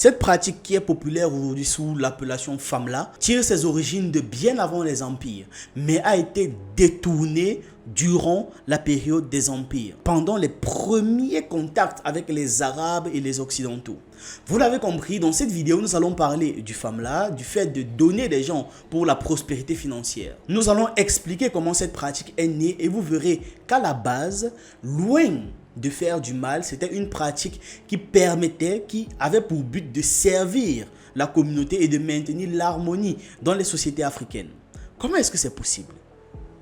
Cette pratique qui est populaire aujourd'hui sous l'appellation Famla tire ses origines de bien avant les empires, mais a été détournée durant la période des empires, pendant les premiers contacts avec les Arabes et les Occidentaux. Vous l'avez compris, dans cette vidéo, nous allons parler du Famla, du fait de donner des gens pour la prospérité financière. Nous allons expliquer comment cette pratique est née et vous verrez qu'à la base, loin de faire du mal, c'était une pratique qui avait pour but de servir la communauté et de maintenir l'harmonie dans les sociétés africaines. Comment est-ce que c'est possible?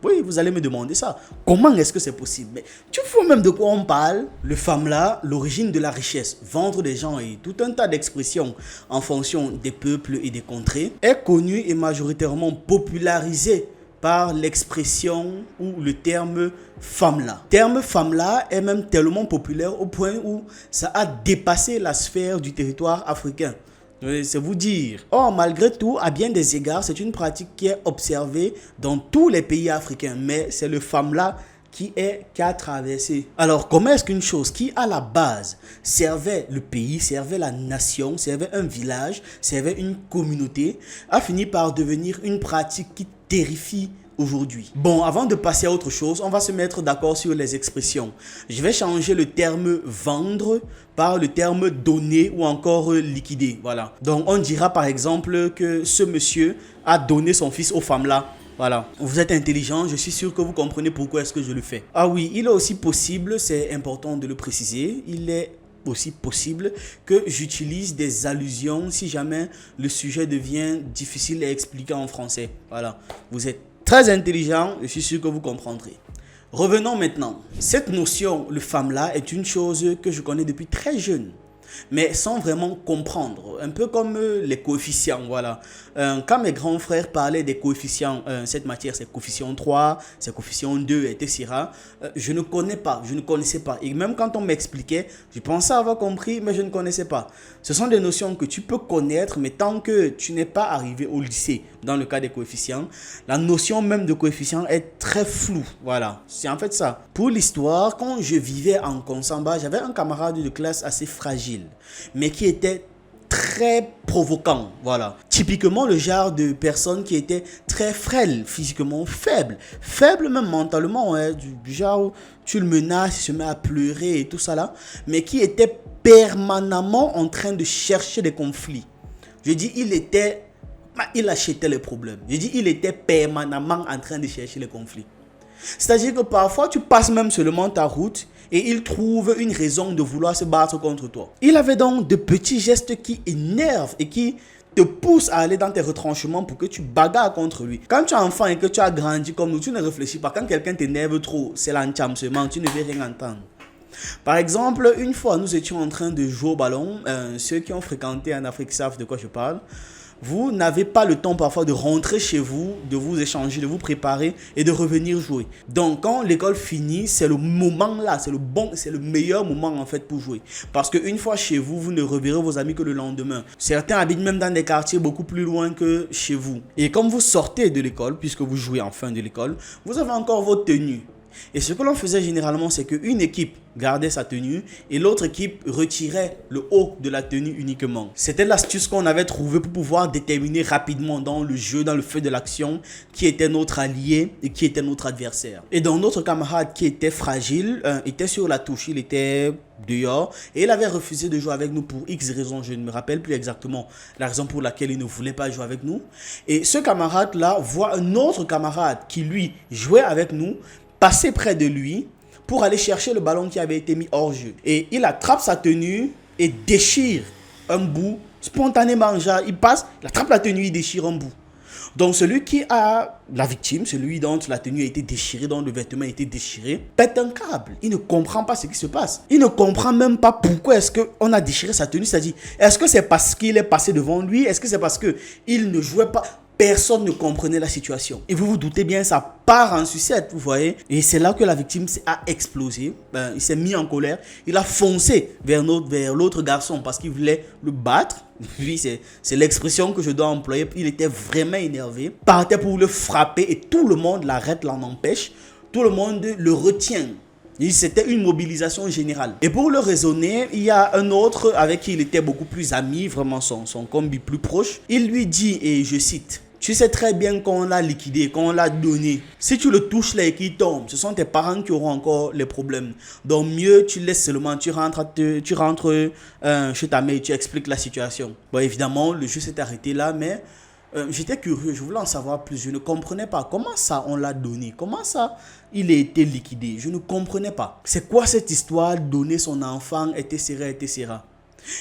Oui, vous allez me demander ça. Comment est-ce que c'est possible? Mais tu vois même de quoi on parle? Le Famla, l'origine de la richesse, vendre des gens et tout un tas d'expressions en fonction des peuples et des contrées, est connu et majoritairement popularisé par l'expression ou le terme Famla. Le terme Famla est même tellement populaire au point où ça a dépassé la sphère du territoire africain. C'est vous dire. Or, malgré tout, à bien des égards, c'est une pratique qui est observée dans tous les pays africains. Mais c'est le Famla qui a traversé. Alors, comment est-ce qu'une chose qui, à la base, servait le pays, servait la nation, servait un village, servait une communauté, a fini par devenir une pratique qui terrifie aujourd'hui? Bon, avant de passer à autre chose, on va se mettre d'accord sur les expressions. Je vais changer le terme vendre par le terme donner ou encore liquider. Voilà. Donc, on dira par exemple que ce monsieur a donné son fils aux femmes là. Voilà. Vous êtes intelligent, je suis sûr que vous comprenez pourquoi est-ce que je le fais. Ah oui, il est aussi possible, c'est important de le préciser, il est aussi possible que j'utilise des allusions si jamais le sujet devient difficile à expliquer en français. Voilà. Vous êtes très intelligent, je suis sûr que vous comprendrez. Revenons maintenant. Cette notion, le Famla, est une chose que je connais depuis très jeune, mais sans vraiment comprendre. Un peu comme les coefficients, voilà. Quand mes grands frères parlaient des coefficients, cette matière, c'est coefficient 3, c'est coefficient 2, etc. Je ne connaissais pas. Et même quand on m'expliquait, je pensais avoir compris, mais je ne connaissais pas. Ce sont des notions que tu peux connaître, mais tant que tu n'es pas arrivé au lycée, dans le cas des coefficients, la notion même de coefficient est très floue. Voilà, c'est en fait ça. Pour l'histoire, quand je vivais en Consamba, j'avais un camarade de classe assez fragile, mais qui était très provoquant, voilà. Typiquement le genre de personne qui était très frêle, physiquement faible même mentalement, hein, du genre où tu le menaces, il se met à pleurer et tout ça là, mais qui était permanemment en train de chercher des conflits. Je dis il achetait les problèmes. Je dis il était permanemment en train de chercher les conflits. C'est-à-dire que parfois, tu passes même seulement ta route et il trouve une raison de vouloir se battre contre toi. Il avait donc de petits gestes qui énervent et qui te poussent à aller dans tes retranchements pour que tu bagarres contre lui. Quand tu es enfant et que tu as grandi comme nous, tu ne réfléchis pas. Quand quelqu'un t'énerve trop, c'est l'enchamsement, tu ne veux rien entendre. Par exemple, une fois, nous étions en train de jouer au ballon. Ceux qui ont fréquenté en Afrique savent de quoi je parle. Vous n'avez pas le temps parfois de rentrer chez vous, de vous échanger, de vous préparer et de revenir jouer. Donc quand l'école finit, c'est le moment là, c'est le meilleur moment en fait pour jouer. Parce qu'une fois chez vous, vous ne reverrez vos amis que le lendemain. Certains habitent même dans des quartiers beaucoup plus loin que chez vous. Et comme vous sortez de l'école, puisque vous jouez en fin de l'école, vous avez encore votre tenue. Et ce que l'on faisait généralement, c'est qu'une équipe gardait sa tenue et l'autre équipe retirait le haut de la tenue uniquement. C'était l'astuce qu'on avait trouvée pour pouvoir déterminer rapidement dans le jeu, dans le feu de l'action, qui était notre allié et qui était notre adversaire. Et donc notre camarade qui était fragile, était sur la touche, il était dehors et il avait refusé de jouer avec nous pour X raisons. Je ne me rappelle plus exactement la raison pour laquelle il ne voulait pas jouer avec nous. Et ce camarade-là voit un autre camarade qui lui jouait avec nous passer près de lui pour aller chercher le ballon qui avait été mis hors jeu. Et il attrape sa tenue et déchire un bout spontanément. Genre, il passe, il attrape la tenue, il déchire un bout. Donc celui qui a la victime, celui dont la tenue a été déchirée, dont le vêtement a été déchiré, pète un câble. Il ne comprend pas ce qui se passe. Il ne comprend même pas pourquoi est-ce qu'on a déchiré sa tenue. C'est-à-dire, est-ce que c'est parce qu'il est passé devant lui? Est-ce que c'est parce qu'il ne jouait pas? Personne ne comprenait la situation. Et vous vous doutez bien, ça part en sucette, vous voyez. Et c'est là que la victime a explosé. Il s'est mis en colère. Il a foncé vers l'autre garçon parce qu'il voulait le battre. Oui, c'est l'expression que je dois employer. Il était vraiment énervé. Partait pour le frapper et tout le monde l'arrête, l'en empêche. Tout le monde le retient. C'était une mobilisation générale. Et pour le raisonner, il y a un autre avec qui il était beaucoup plus ami, vraiment son combi plus proche. Il lui dit, et je cite, « Tu sais très bien qu'on l'a liquidé, qu'on l'a donné. Si tu le touches là et qu'il tombe, ce sont tes parents qui auront encore les problèmes. Donc mieux, tu laisses seulement, tu rentres chez ta mère et tu expliques la situation. » Bon, évidemment, le jeu s'est arrêté là, mais j'étais curieux, je voulais en savoir plus. Je ne comprenais pas. Comment ça, on l'a donné? Comment ça, il a été liquidé? Je ne comprenais pas. C'est quoi cette histoire, donner son enfant, etc., etc.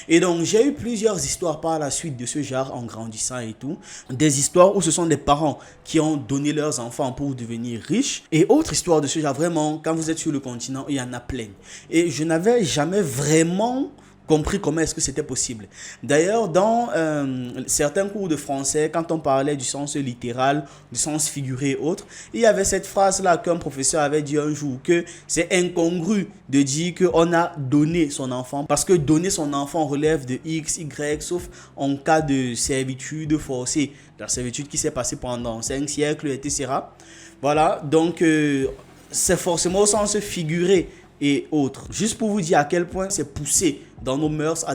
Et donc, j'ai eu plusieurs histoires par la suite de ce genre en grandissant et tout. Des histoires où ce sont des parents qui ont donné leurs enfants pour devenir riches. Et autres histoires de ce genre, vraiment, quand vous êtes sur le continent, il y en a plein. Et je n'avais jamais vraiment compris comment est-ce que c'était possible. D'ailleurs, dans certains cours de français, quand on parlait du sens littéral, du sens figuré et autres, il y avait cette phrase-là qu'un professeur avait dit un jour, que c'est incongru de dire qu'on a donné son enfant, parce que donner son enfant relève de X, Y, sauf en cas de servitude forcée, la servitude qui s'est passée pendant 5 siècles, etc. Voilà, donc c'est forcément au sens figuré et autres. Juste pour vous dire à quel point c'est poussé dans nos mœurs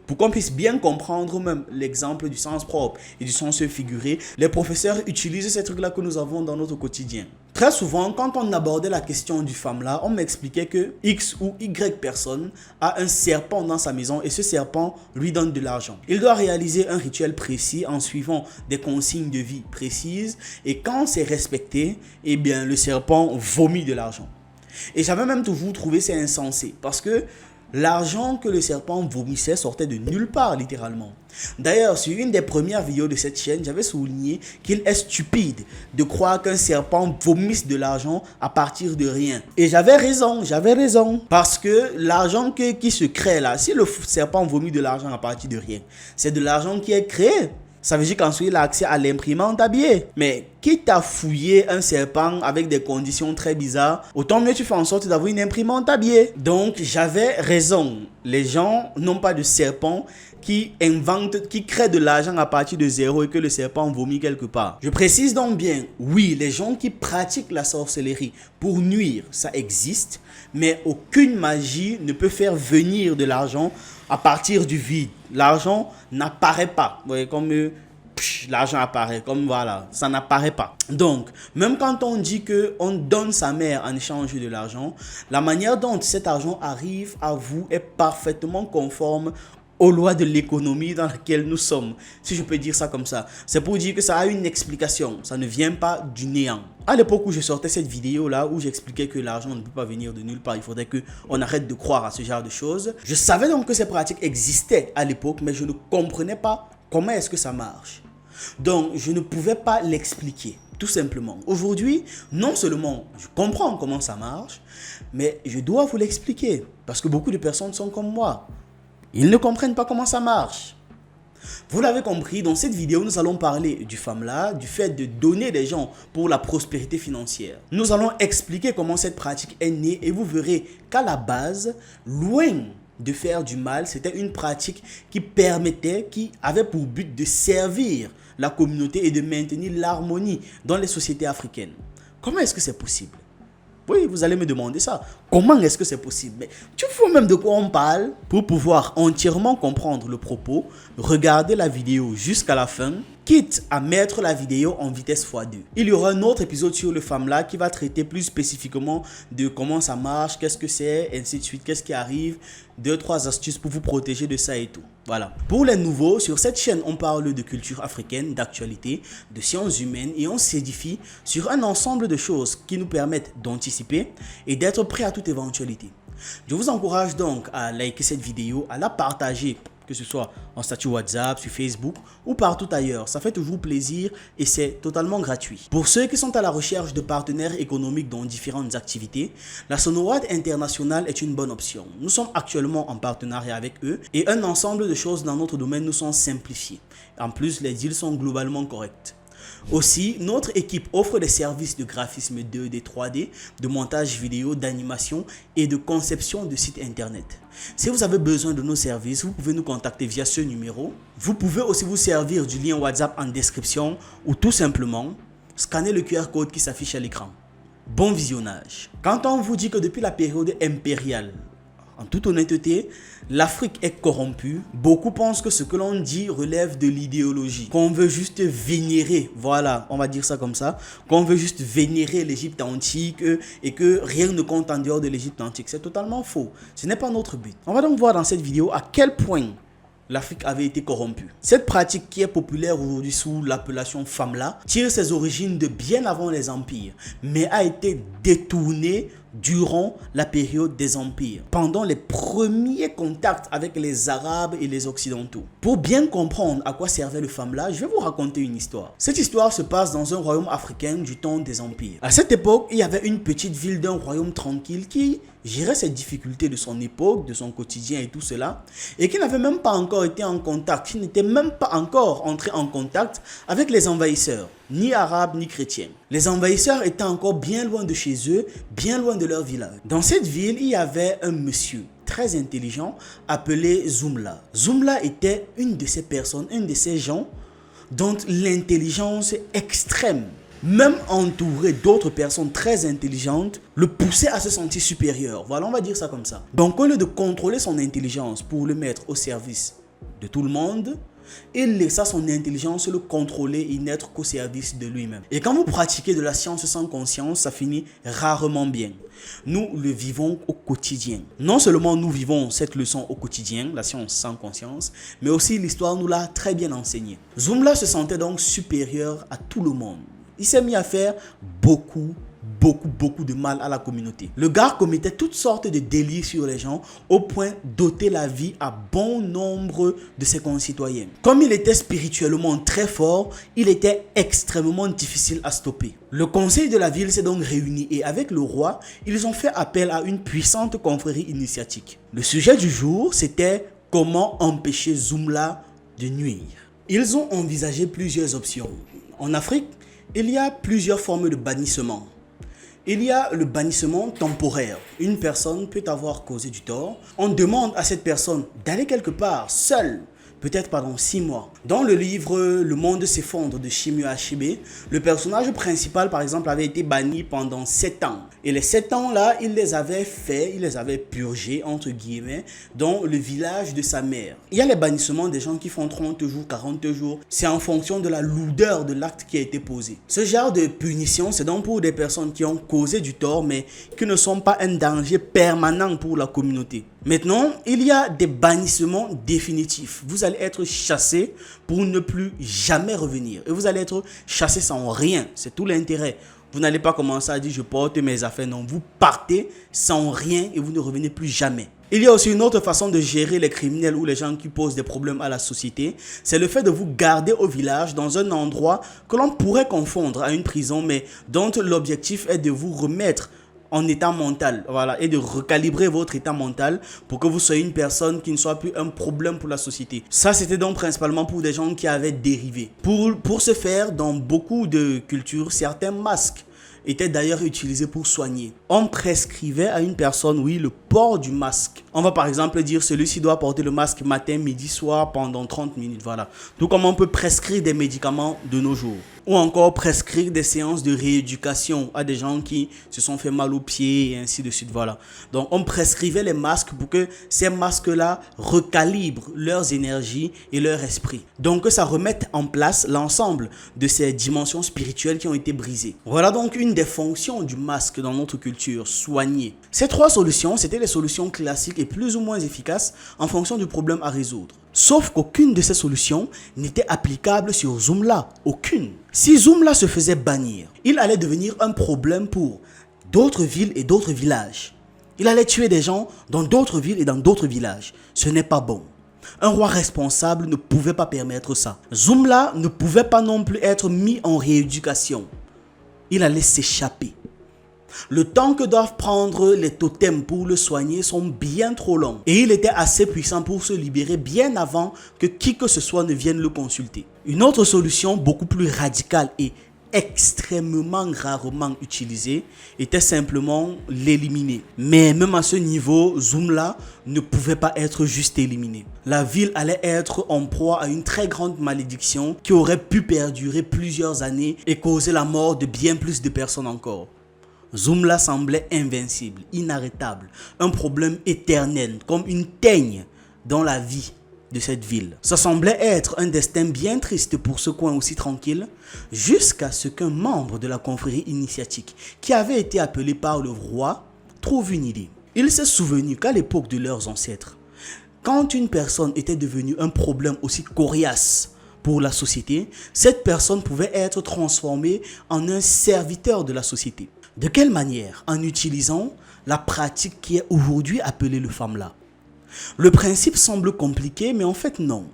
pour qu'on puisse bien comprendre même l'exemple du sens propre et du sens figuré, les professeurs utilisent ces trucs-là que nous avons dans notre quotidien. Très souvent, quand on abordait la question du femme-là, on m'expliquait que X ou Y personne a un serpent dans sa maison et ce serpent lui donne de l'argent. Il doit réaliser un rituel précis en suivant des consignes de vie précises et quand c'est respecté, eh bien le serpent vomit de l'argent. Et j'avais même toujours trouvé ça insensé parce que l'argent que le serpent vomissait sortait de nulle part littéralement. D'ailleurs, sur une des premières vidéos de cette chaîne, j'avais souligné qu'il est stupide de croire qu'un serpent vomisse de l'argent à partir de rien. Et j'avais raison. Parce que l'argent qui se crée là, si le serpent vomit de l'argent à partir de rien, c'est de l'argent qui est créé. Ça veut dire qu'ensuite il a accès à l'imprimante à billets. Mais quitte à fouiller un serpent avec des conditions très bizarres, autant mieux tu fais en sorte d'avoir une imprimante à billets. Donc j'avais raison. Les gens n'ont pas de serpent qui crée de l'argent à partir de zéro et que le serpent vomit quelque part. Je précise donc bien, oui, les gens qui pratiquent la sorcellerie pour nuire, ça existe, mais aucune magie ne peut faire venir de l'argent à partir du vide. L'argent n'apparaît pas. Vous voyez, comme l'argent apparaît, comme voilà, ça n'apparaît pas. Donc, même quand on dit qu'on donne sa mère en échange de l'argent, la manière dont cet argent arrive à vous est parfaitement conforme aux lois de l'économie dans laquelle nous sommes, si je peux dire ça comme ça. C'est pour dire que ça a une explication, ça ne vient pas du néant. À l'époque où je sortais cette vidéo là, où j'expliquais que l'argent ne peut pas venir de nulle part, il faudrait qu'on arrête de croire à ce genre de choses. Je savais donc que ces pratiques existaient à l'époque, mais je ne comprenais pas comment est-ce que ça marche. Donc, je ne pouvais pas l'expliquer, tout simplement. Aujourd'hui, non seulement je comprends comment ça marche, mais je dois vous l'expliquer, parce que beaucoup de personnes sont comme moi. Ils ne comprennent pas comment ça marche. Vous l'avez compris, dans cette vidéo, nous allons parler du FAMLA, du fait de donner des gens pour la prospérité financière. Nous allons expliquer comment cette pratique est née et vous verrez qu'à la base, loin de faire du mal, c'était une pratique qui avait pour but de servir la communauté et de maintenir l'harmonie dans les sociétés africaines. Comment est-ce que c'est possible? Oui, vous allez me demander ça. Comment est-ce que c'est possible? Mais tu vois même de quoi on parle. Pour pouvoir entièrement comprendre le propos, regardez la vidéo jusqu'à la fin, quitte à mettre la vidéo en vitesse x2. Il y aura un autre épisode sur le FAMLA qui va traiter plus spécifiquement de comment ça marche, qu'est-ce que c'est, ainsi de suite, qu'est-ce qui arrive, 2-3 astuces pour vous protéger de ça et tout. Voilà. Pour les nouveaux, sur cette chaîne, on parle de culture africaine, d'actualité, de sciences humaines et on s'édifie sur un ensemble de choses qui nous permettent d'anticiper et d'être prêts à toute éventualité. Je vous encourage donc à liker cette vidéo, à la partager, que ce soit en statut WhatsApp, sur Facebook ou partout ailleurs. Ça fait toujours plaisir et c'est totalement gratuit. Pour ceux qui sont à la recherche de partenaires économiques dans différentes activités, la Sonorate International est une bonne option. Nous sommes actuellement en partenariat avec eux et un ensemble de choses dans notre domaine nous sont simplifiées. En plus, les deals sont globalement corrects. Aussi, notre équipe offre des services de graphisme 2D, 3D, de montage vidéo, d'animation et de conception de sites internet. Si vous avez besoin de nos services, vous pouvez nous contacter via ce numéro. Vous pouvez aussi vous servir du lien WhatsApp en description ou tout simplement scanner le QR code qui s'affiche à l'écran. Bon visionnage. Quand on vous dit que depuis la période impériale, en toute honnêteté, l'Afrique est corrompue, beaucoup pensent que ce que l'on dit relève de l'idéologie, qu'on veut juste vénérer, voilà, on va dire ça comme ça, qu'on veut juste vénérer l'Égypte antique et que rien ne compte en dehors de l'Égypte antique. C'est totalement faux. Ce n'est pas notre but. On va donc voir dans cette vidéo à quel point l'Afrique avait été corrompue. Cette pratique qui est populaire aujourd'hui sous l'appellation Famla tire ses origines de bien avant les empires, mais a été détournée durant la période des empires, pendant les premiers contacts avec les Arabes et les Occidentaux. Pour bien comprendre à quoi servait le Famla, je vais vous raconter une histoire. Cette histoire se passe dans un royaume africain du temps des empires. À cette époque, il y avait une petite ville d'un royaume tranquille qui gérait ses difficultés de son époque, de son quotidien et tout cela, et qui n'avait même pas encore été en contact, qui n'était même pas encore entré en contact avec les envahisseurs, ni arabes ni chrétiens. Les envahisseurs étaient encore bien loin de chez eux, bien loin de leur village. Dans cette ville, il y avait un monsieur très intelligent appelé Zoumla. Zoumla était une de ces personnes, une de ces gens dont l'intelligence extrême, même entouré d'autres personnes très intelligentes, le poussait à se sentir supérieur. Voilà, on va dire ça comme ça. Donc, au lieu de contrôler son intelligence pour le mettre au service de tout le monde, il laissa son intelligence le contrôler et n'être qu'au service de lui-même. Et quand vous pratiquez de la science sans conscience, ça finit rarement bien. Nous le vivons au quotidien. Non seulement nous vivons cette leçon au quotidien, la science sans conscience, mais aussi l'histoire nous l'a très bien enseigné. Zoumla se sentait donc supérieur à tout le monde. Il s'est mis à faire beaucoup de mal à la communauté. Le gars commettait toutes sortes de délits sur les gens au point d'ôter la vie à bon nombre de ses concitoyens. Comme il était spirituellement très fort, il était extrêmement difficile à stopper. Le conseil de la ville s'est donc réuni et avec le roi, ils ont fait appel à une puissante confrérie initiatique. Le sujet du jour, c'était comment empêcher Zoumla de nuire. Ils ont envisagé plusieurs options. En Afrique, il y a plusieurs formes de bannissement. Il y a le bannissement temporaire. Une personne peut avoir causé du tort. On demande à cette personne d'aller quelque part seule, peut-être pendant 6 mois. Dans le livre Le monde s'effondre de Chinua Achebe, le personnage principal par exemple avait été banni pendant 7 ans. Et les 7 ans là, il les avait purgés entre guillemets dans le village de sa mère. Il y a les bannissements des gens qui font 30 jours, 40 jours. C'est en fonction de la lourdeur de l'acte qui a été posé. Ce genre de punition, c'est donc pour des personnes qui ont causé du tort mais qui ne sont pas un danger permanent pour la communauté. Maintenant, il y a des bannissements définitifs. Vous allez être chassé pour ne plus jamais revenir. Et vous allez être chassé sans rien. C'est tout l'intérêt. Vous n'allez pas commencer à dire je porte mes affaires. Non, vous partez sans rien et vous ne revenez plus jamais. Il y a aussi une autre façon de gérer les criminels ou les gens qui posent des problèmes à la société. C'est le fait de vous garder au village dans un endroit que l'on pourrait confondre à une prison, mais dont l'objectif est de vous remettre en état mental, voilà, et de recalibrer votre état mental pour que vous soyez une personne qui ne soit plus un problème pour la société. Ça, c'était donc principalement pour des gens qui avaient dérivé. Pour ce faire, dans beaucoup de cultures, certains masques étaient d'ailleurs utilisés pour soigner. On prescrivait à une personne, oui, le port du masque. On va par exemple dire celui-ci doit porter le masque matin, midi, soir pendant 30 minutes, voilà. Tout comme on peut prescrire des médicaments de nos jours. Ou encore prescrire des séances de rééducation à des gens qui se sont fait mal aux pieds et ainsi de suite, voilà. Donc on prescrivait les masques pour que ces masques-là recalibrent leurs énergies et leur esprit. Donc que ça remette en place l'ensemble de ces dimensions spirituelles qui ont été brisées. Voilà donc une des fonctions du masque dans notre culture, soigner. Ces 3 solutions, c'était les solutions classiques et plus ou moins efficaces en fonction du problème à résoudre. Sauf qu'aucune de ces solutions n'était applicable sur Zoumla. Aucune. Si Zoumla se faisait bannir, il allait devenir un problème pour d'autres villes et d'autres villages. Il allait tuer des gens dans d'autres villes et dans d'autres villages. Ce n'est pas bon. Un roi responsable ne pouvait pas permettre ça. Zoumla ne pouvait pas non plus être mis en rééducation. Il allait s'échapper. Le temps que doivent prendre les totems pour le soigner sont bien trop longs. Et il était assez puissant pour se libérer bien avant que qui que ce soit ne vienne le consulter. Une autre solution beaucoup plus radicale et extrêmement rarement utilisée était simplement l'éliminer. Mais même à ce niveau, Zoumla ne pouvait pas être juste éliminé. La ville allait être en proie à une très grande malédiction qui aurait pu perdurer plusieurs années et causer la mort de bien plus de personnes encore. Zumla semblait invincible, inarrêtable, un problème éternel, comme une teigne dans la vie de cette ville. Ça semblait être un destin bien triste pour ce coin aussi tranquille, jusqu'à ce qu'un membre de la confrérie initiatique, qui avait été appelé par le roi, trouve une idée. Il s'est souvenu qu'à l'époque de leurs ancêtres, quand une personne était devenue un problème aussi coriace pour la société, cette personne pouvait être transformée en un serviteur de la société. De quelle manière? En utilisant la pratique qui est aujourd'hui appelée le famla. Le principe semble compliqué, mais en fait non.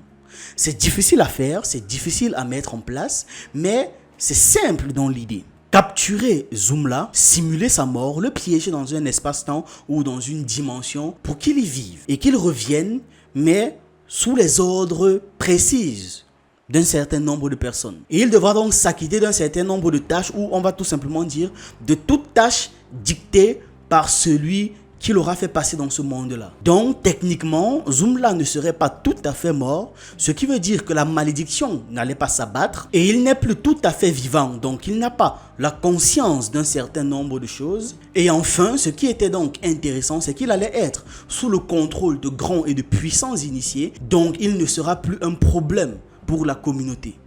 C'est difficile à faire, c'est difficile à mettre en place, mais c'est simple dans l'idée. Capturer Zumla, simuler sa mort, le piéger dans un espace-temps ou dans une dimension pour qu'il y vive et qu'il revienne, mais sous les ordres précis d'un certain nombre de personnes. Et il devra donc s'acquitter d'un certain nombre de tâches, ou on va tout simplement dire de toutes tâches dictées par celui qui l'aura fait passer dans ce monde-là. Donc techniquement, Zumla ne serait pas tout à fait mort, ce qui veut dire que la malédiction n'allait pas s'abattre, et il n'est plus tout à fait vivant, donc il n'a pas la conscience d'un certain nombre de choses. Et enfin, ce qui était donc intéressant, c'est qu'il allait être sous le contrôle de grands et de puissants initiés, donc il ne sera plus un problème pour la communauté.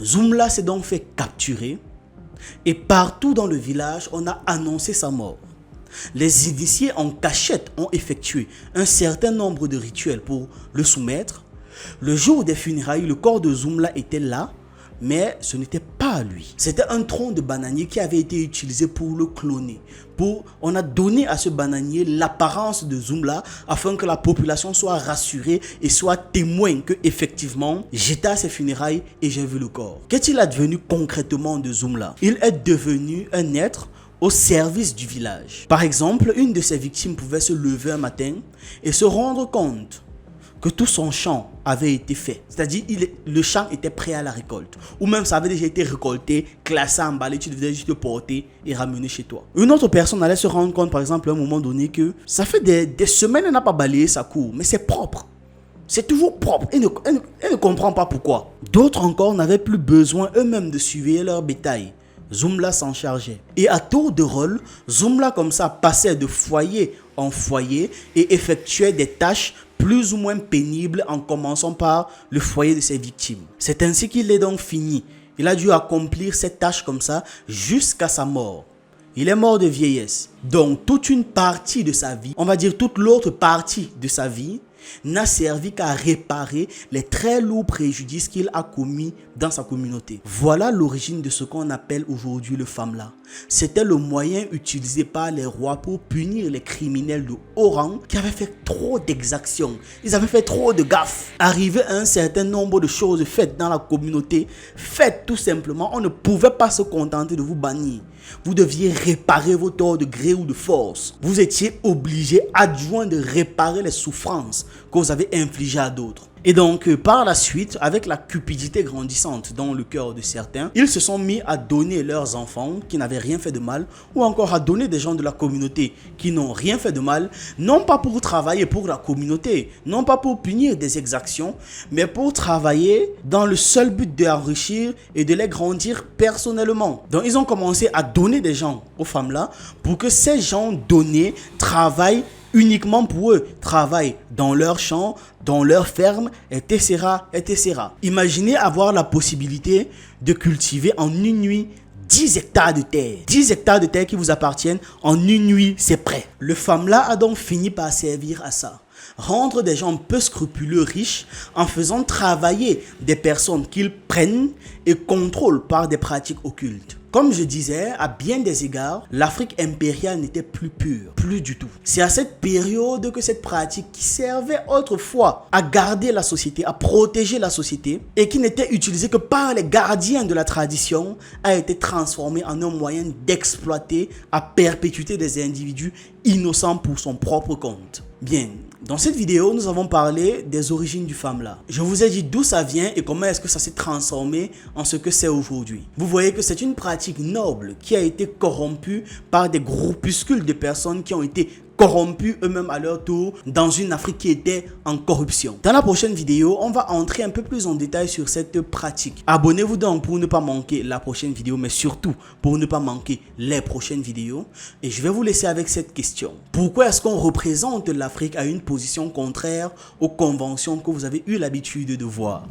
Zumla s'est donc fait capturer et partout dans le village, on a annoncé sa mort. Les initiés en cachette ont effectué un certain nombre de rituels pour le soumettre. Le jour des funérailles, le corps de Zumla était là, mais ce n'était pas lui. C'était un tronc de bananier qui avait été utilisé pour le cloner. On a donné à ce bananier l'apparence de Zumla afin que la population soit rassurée et soit témoin que effectivement j'étais à ses funérailles et j'ai vu le corps. Qu'est-il advenu concrètement de Zumla? Il est devenu un être au service du village. Par exemple, une de ses victimes pouvait se lever un matin et se rendre compte que tout son champ avait été fait. C'est-à-dire, le champ était prêt à la récolte. Ou même, ça avait déjà été récolté, classé, emballé, tu devais juste le porter et ramener chez toi. Une autre personne allait se rendre compte, par exemple, à un moment donné, que ça fait des semaines, elle n'a pas balayé sa cour, mais c'est propre. C'est toujours propre. Elle ne comprend pas pourquoi. D'autres encore n'avaient plus besoin eux-mêmes de surveiller leur bétail. Zumla s'en chargeait. Et à tour de rôle, Zumla comme ça passait de foyer en foyer et effectuait des tâches plus ou moins pénibles en commençant par le foyer de ses victimes. C'est ainsi qu'il est donc fini. Il a dû accomplir cette tâche comme ça jusqu'à sa mort. Il est mort de vieillesse. Donc toute une partie de sa vie, on va dire toute l'autre partie de sa vie, n'a servi qu'à réparer les très lourds préjudices qu'il a commis dans sa communauté. Voilà l'origine de ce qu'on appelle aujourd'hui le famla. C'était le moyen utilisé par les rois pour punir les criminels de haut rang qui avaient fait trop d'exactions. Ils avaient fait trop de gaffes. Arrivé à un certain nombre de choses faites dans la communauté, faites tout simplement, on ne pouvait pas se contenter de vous bannir. Vous deviez réparer vos torts de gré ou de force. Vous étiez obligé, adjoint, de réparer les souffrances que vous avez infligées à d'autres. Et donc, par la suite, avec la cupidité grandissante dans le cœur de certains, ils se sont mis à donner leurs enfants qui n'avaient rien fait de mal, ou encore à donner des gens de la communauté qui n'ont rien fait de mal, non pas pour travailler pour la communauté, non pas pour punir des exactions, mais pour travailler dans le seul but d'enrichir et de les grandir personnellement. Donc, ils ont commencé à donner des gens aux femmes là pour que ces gens donnés travaillent uniquement pour eux, travaillent dans leur champ, dans leur ferme, etc., etc. Imaginez avoir la possibilité de cultiver en une nuit 10 hectares de terre. 10 hectares de terre qui vous appartiennent, en une nuit, c'est prêt. Le famla a donc fini par servir à ça. Rendre des gens peu scrupuleux riches en faisant travailler des personnes qu'ils prennent et contrôlent par des pratiques occultes. Comme je disais, à bien des égards, l'Afrique impériale n'était plus pure, plus du tout. C'est à cette période que cette pratique qui servait autrefois à garder la société, à protéger la société, et qui n'était utilisée que par les gardiens de la tradition, a été transformée en un moyen d'exploiter à perpétuité des individus innocents pour son propre compte. Bien. Dans cette vidéo, nous avons parlé des origines du famla. Je vous ai dit d'où ça vient et comment est-ce que ça s'est transformé en ce que c'est aujourd'hui. Vous voyez que c'est une pratique noble qui a été corrompue par des groupuscules de personnes qui ont été corrompus eux-mêmes à leur tour dans une Afrique qui était en corruption. Dans la prochaine vidéo, on va entrer un peu plus en détail sur cette pratique. Abonnez-vous donc pour ne pas manquer la prochaine vidéo, mais surtout pour ne pas manquer les prochaines vidéos. Et je vais vous laisser avec cette question. Pourquoi est-ce qu'on représente l'Afrique à une position contraire aux conventions que vous avez eu l'habitude de voir?